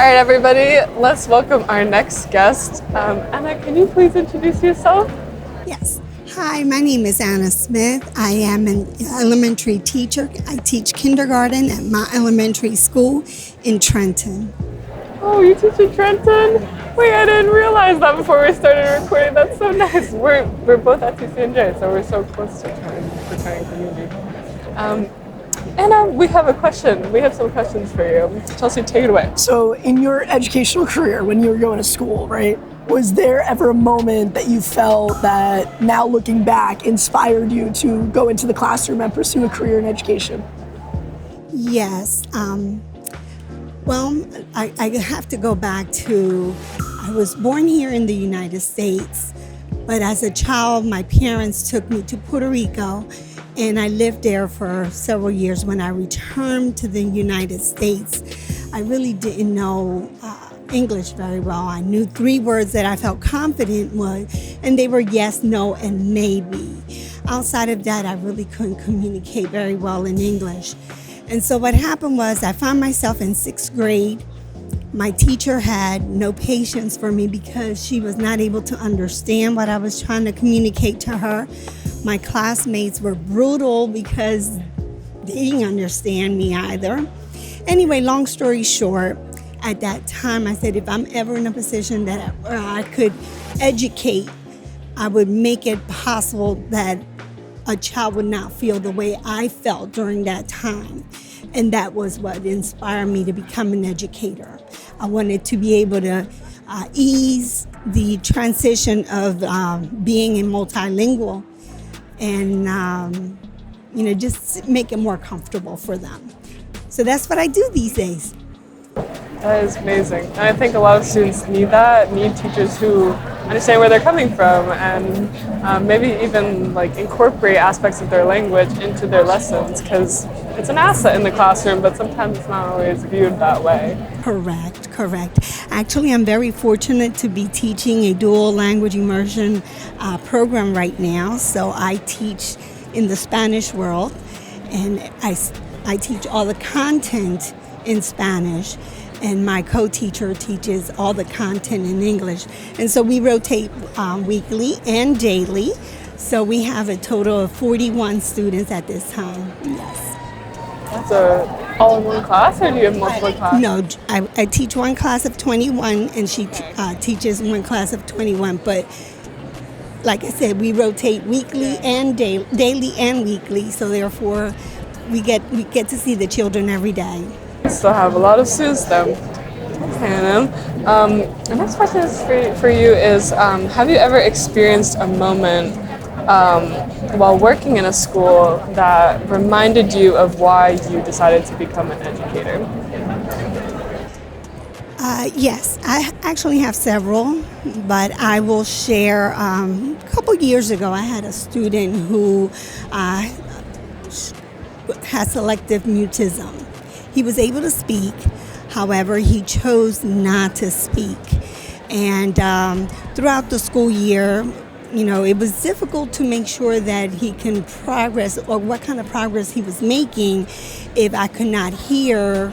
right, everybody, let's welcome our next guest. Anna, can you please introduce yourself? Yes. Hi, my name is Anna Smith. I am an elementary teacher. I teach kindergarten at my elementary school in Trenton. Oh, you teach in Trenton? Wait, I didn't realize that before we started recording. That's so nice. We're both at NJAEA, so we're so close to the fraternity community. Anna, we have a question. We have some questions for you. Chelsea, take it away. So in your educational career, when you were going to school, right, was there ever a moment that you felt that, now looking back, inspired you to go into the classroom and pursue a career in education? Yes. Well, I have to go back to, I was born here in the United States, but as a child, my parents took me to Puerto Rico, and I lived there for several years. When I returned to the United States, I really didn't know English very well. I knew 3 words that I felt confident with, and they were yes, no, and maybe. Outside of that, I really couldn't communicate very well in English. And so what happened was I found myself in 6th grade. My teacher had no patience for me because she was not able to understand what I was trying to communicate to her. My classmates were brutal because they didn't understand me either. Anyway, long story short, at that time I said if I'm ever in a position where I could educate, I would make it possible that a child would not feel the way I felt during that time. And that was what inspired me to become an educator. I wanted to be able to ease the transition of being a multilingual and just make it more comfortable for them. So that's what I do these days. That is amazing. And I think a lot of students need teachers who understand where they're coming from and maybe even incorporate aspects of their language into their lessons, because it's an asset in the classroom, but sometimes it's not always viewed that way. Correct. Actually, I'm very fortunate to be teaching a dual language immersion program right now. So I teach in the Spanish world, and I teach all the content in Spanish, and my co-teacher teaches all the content in English. And so we rotate weekly and daily. So we have a total of 41 students at this time. Yes. That's all in one class, or do you have multiple classes? No, I teach one class of 21, and she teaches one class of 21. But like I said, we rotate weekly and daily and weekly. So therefore, we get to see the children every day. We still have a lot of students though. Hannah. The next question is for you is, have you ever experienced a moment while working in a school that reminded you of why you decided to become an educator? Yes, I actually have several, but I will share. A couple years ago, I had a student who has selective mutism. He was able to speak, however, he chose not to speak. And throughout the school year, it was difficult to make sure that he can progress, or what kind of progress he was making, if I could not hear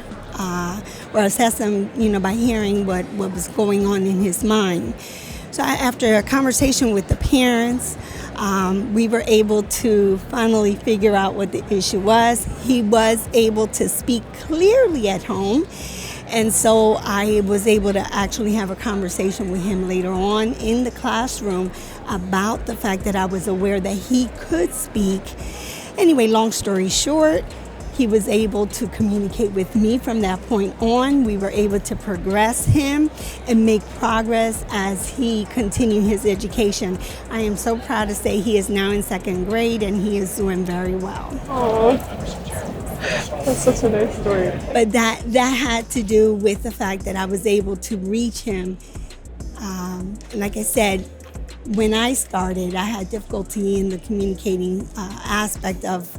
or assess him, by hearing what was going on in his mind. So after a conversation with the parents, we were able to finally figure out what the issue was. He was able to speak clearly at home. And so I was able to actually have a conversation with him later on in the classroom about the fact that I was aware that he could speak. Anyway, long story short, he was able to communicate with me from that point on. We were able to progress him and make progress as he continued his education. I am so proud to say he is now in 2nd grade and he is doing very well. Oh, that's such a nice story. But that had to do with the fact that I was able to reach him. Like I said, when I started, I had difficulty in the communicating aspect of,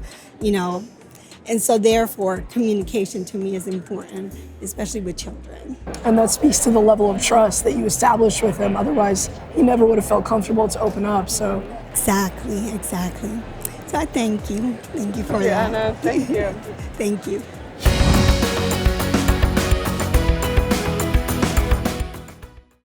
and so therefore communication to me is important, especially with children. And that speaks to the level of trust that you established with him. Otherwise, he never would have felt comfortable to open up. So Exactly. So I thank you. Thank you for that. Anna, thank you. Thank you.